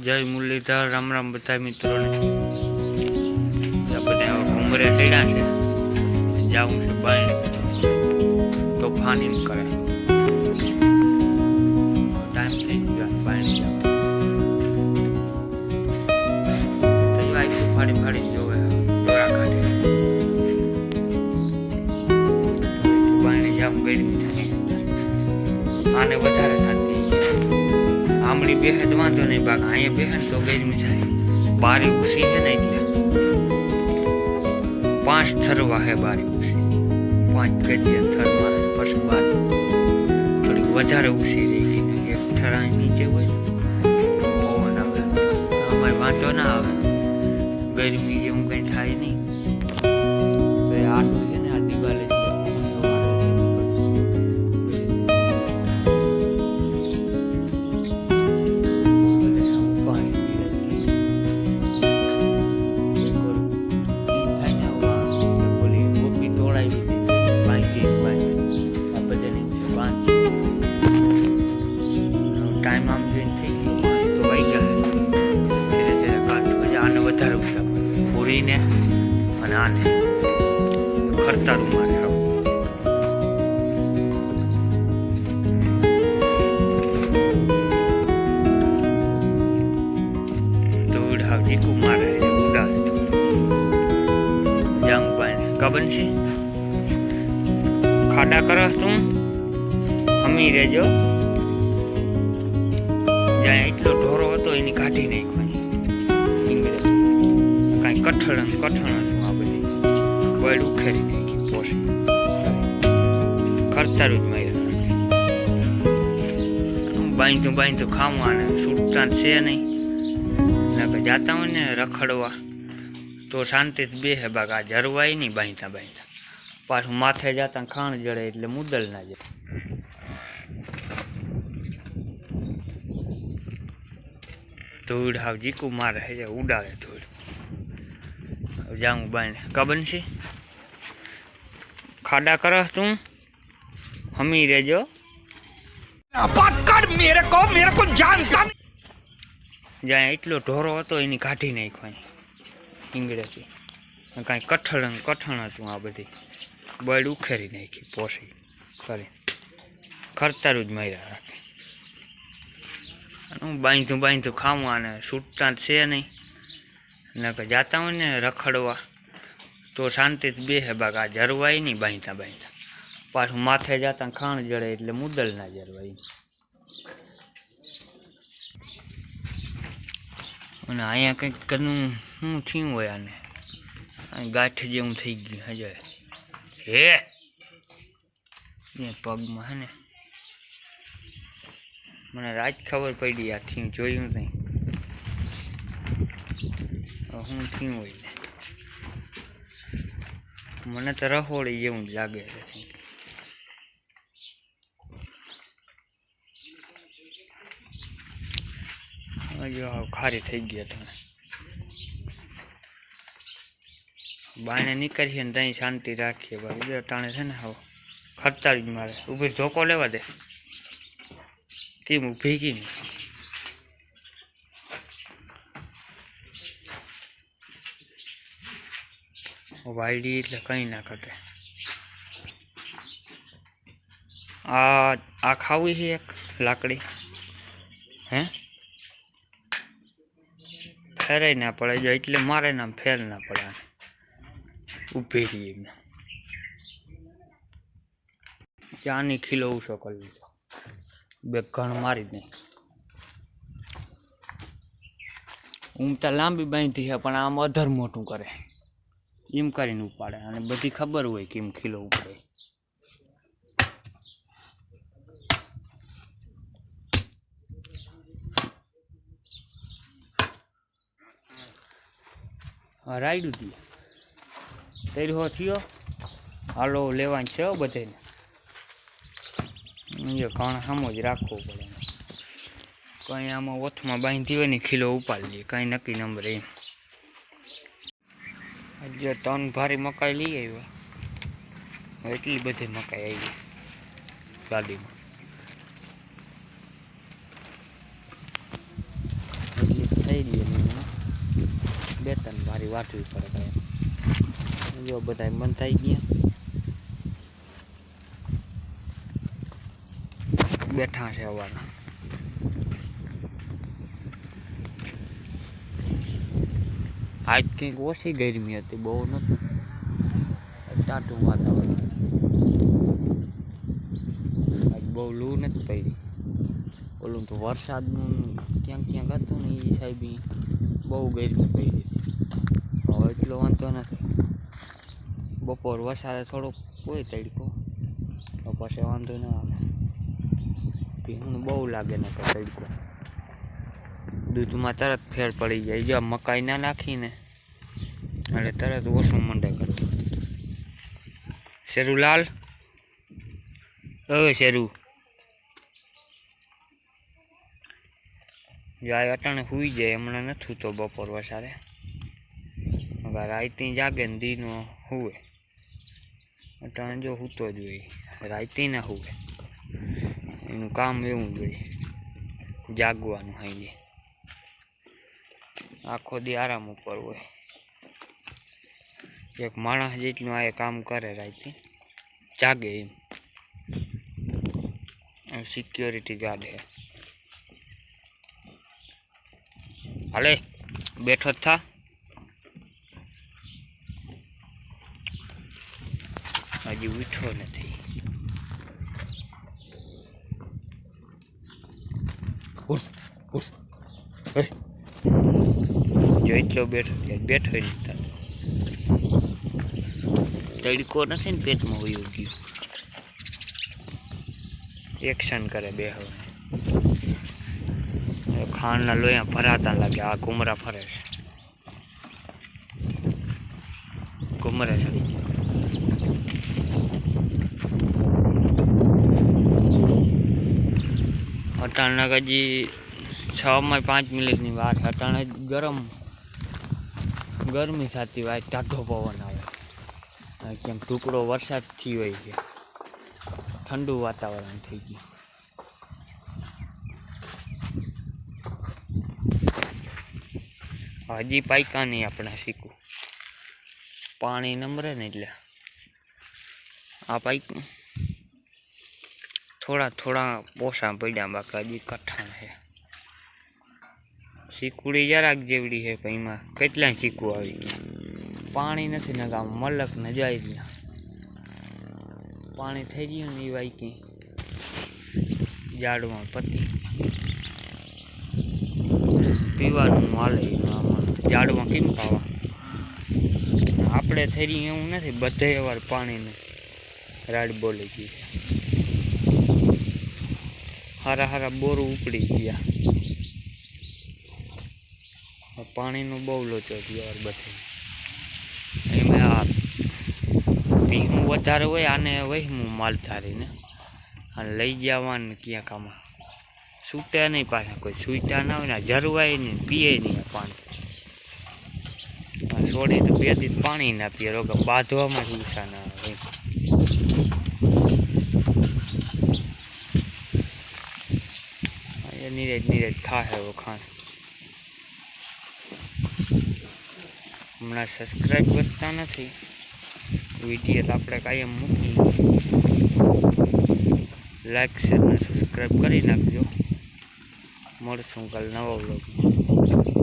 जय मुरलीधर। राम राम बता मित्रों ने बता घूमरे चढ़ा है जाऊँ से बाण तोफान एम करे टाइम थी गया बाण तो आई तो फाड़ी फाड़ी जो है जोड़ा काटे बाण जाऊँ गई आने વધારે થતી આમળી બેહે તો વાંધો નહીં બાગ અહીંયા બેહે તો ગરમી થાય બારી ઉસી છે ને એટલે 5 થરવા હે બારી ઉસી 5 ગજિયા થર મારે પછી બારી થોડી વધારે ઉસી રહી ગઈ ને એક થરા નીચે હોય પવન આવે અમારે વાંધો ના આવે ગરમી જેવું કંઈ થાય નહીં તો એ આટલું છે ને આ દિવાલે टाइम आम जो थी गई तो वही गया धीरे धीरे काट आने વધારે ઉઠા પૂરીને અને આને ખરતારું મારે દોડ હાવજી કુમાર ઉડા જંગ પાણી કબન છે ખાડા કરસ તું હમી રેજો જ્યાં એટલો ઢોરો હતો એની કાઢી નાખવાની કાંઈ કઠણ હતું આ બધી બળ ઉખેરી નાખી પોસી ખર્ચારું જ માર્યા બાંધતું ખાવા ને છૂટતા છે નહીં એટલે જાતા હોય ને રખડવા તો શાંતિથી બેહે બાગ આ જરવાય નહીં બાંધતા પાછું માથે જતા ખાણ જડે એટલે મુદલ ના જાય धूड़ हाव जी को मारे है उड़ावे धूड़ जाऊँ बाण कबन से खाड़ा कर तू हमी रेजो मेरे को जानता जाए एटलो ढोरो હતો એની કાઢી નાખવાની ઈંગળેથી કાંઈ કઠણ હતું આ બધી બળ ઉખેરી નાખી પોસી કરી ખરતારું જ માર્યા રાખે બાંધતું ખાવા ને છૂટતા છે નહીં ને જાતા હોય ને રખડવા તો શાંતિથી બેહે બાગ આ જરવાય નહીં બાંધતા પાછું માથે જતા ખાણ જડે એટલે મુદલ ના જરવાય અને અહીંયા કંઈક કરનું શું થયું હોય આને ગાંઠ જેવું થઈ ગયું હજે હે પગમાં હે ને મને રાજ ખબર પડી આ થયું જોયું નહીં શું થયું હોય ને મને તો રહોળી જેવું જ લાગે છે ખારી થઈ ગયા તમે બાને નીકળીએ ને ત્યાં શાંતિ રાખીએ ભાઈ ટાણે છે ને હવે ખર્ચાળ જ મારે ઊભી ધોકો લેવા દે કેમ ભેગી ને વાયડી એટલે કંઈ ના ઘટે આ ખાવી છે એક લાકડી હે ફેરાય ના પડે જો એટલે મારે ના ફેર ના પડે ઊભી રહી એમને ચાની ખીલો ઓછો કરી લીધો બે ઘણ મારી જ નહીં ઊંઘતા લાંબી બાંધી છે પણ આમ અધર મોટું કરે એમ કરીને ઉપાડે અને બધી ખબર હોય કે એમ ખીલો ઉપાડે રાયડું દઈએ તૈયાર હો થયો હાલો લેવાનું છે બધાને ઘણ સામો જ રાખવો પડે કંઈ આમાં ઓથમાં બાંધી હોય ને ખીલો ઉપાડી લઈએ કંઈ નક્કી નંબર એમ આજે 3 ભારી મકાઈ લઈ આવ્યા એટલી બધી મકાઈ આવી ગાડીમાં દઈ દઈએ ને બે ત્રણ વારી વાટવી પડે કાંઈ જો બધા બંધ થઈ ગયા બેઠા છે અવાના આજ કંઈક ઓછી ગરમી હતી બહુ નતું ટાટું વાતાવરણ આજ બહુ લૂ નથી પડી ઓલું તો વરસાદનું ક્યાંક ક્યાંક હતું ને એ સાહેબ બહુ ગરમી પડી હવે એટલો વાંધો નથી બપોર વરસાદે થોડોક કોઈ તડકો તો પછી વાંધો ન આવે ભીનું બહુ લાગે ને તડકો દૂધમાં તરત ફેર પડી જાય જો મકાઈ ના નાખીને એટલે તરત ઓછું મંડે કરતું શેરુલાલ શેરુ જાય અટાણે સુઈ જાય હમણાં નથી તો બપોર વસારે રાયતી જાગે ને દીનો હુવે અટાણે જો સૂતો જ હોય રાયતી ના હુવે એનું કામ એવું જ હોય જાગવાનું હાઈ આખો દી આરામ ઉપર હોય એક માણસ જેટલું આ કામ કરે રાયતી જાગે એમ સિક્યોરિટી ગાર્ડ હે હાલે બેઠો જ થા હજી ઉઠો નથી જો એટલો બેઠો બેઠો જ તડકો નથી ને પેટમાં હોય ગયું એક્શન કરે બે હવે ખાંડના લોહીયા ભરાતા લાગે આ ઘુમરા ફરે છે ઘુમરે ચડી ગયો અટાણા હજી 6 5 મિનિટની વાર અટાણે ગરમી થતી હોય ટાઢો પવન આવે કેમ ટુકડો વરસાદ થયો હોય છે ઠંડુ વાતાવરણ થઈ ગયું હજી પાયકા નહીં આપણે શીખવું પાણી નમરે ને એટલે આ પાઇક થોડા પોસા પડ્યા બાકી હજી કઠણ છે શીકુડી જરાક જેવડી છે પણ એમાં કેટલા શીકવું આવી પાણી નથી ને ગામ મલક ને જાય ત્યાં પાણી થઈ ગયું ને એ વાયકી ઝાડમાં પતી પીવાનું હાલે આમાં ઝાડમાં કેમ પાવા આપણે થઈ રહ્યું એવું નથી બધે વાર પાણીને રાડ બોલી ગઈ હારા બોરું ઉપડી ગયા પાણીનો બહુ લોચો થયો બધે એમાં આ ભીહું વધારે હોય આને વહેમું માલ ધારીને અને લઈ જવાનું ક્યાંક આમાં છૂટે નહીં પાછા કોઈ છૂટા ના હોય ને જરવાય નહીં પીએ નહીં પાણી છોડી તો 2 દિવસ પાણી ના પીએ રોગ બાંધવામાં જ ઊંચા ના આવે નીરજ ખાય એવો ખાણ હમણાં સબસ્ક્રાઈબ કરતા નથી વિડીયો તો આપણે કાયમ મૂકી લાઈક શેર ને સબસ્ક્રાઈબ કરી નાખજો મળશું કાલ નવા વ્લોગમાં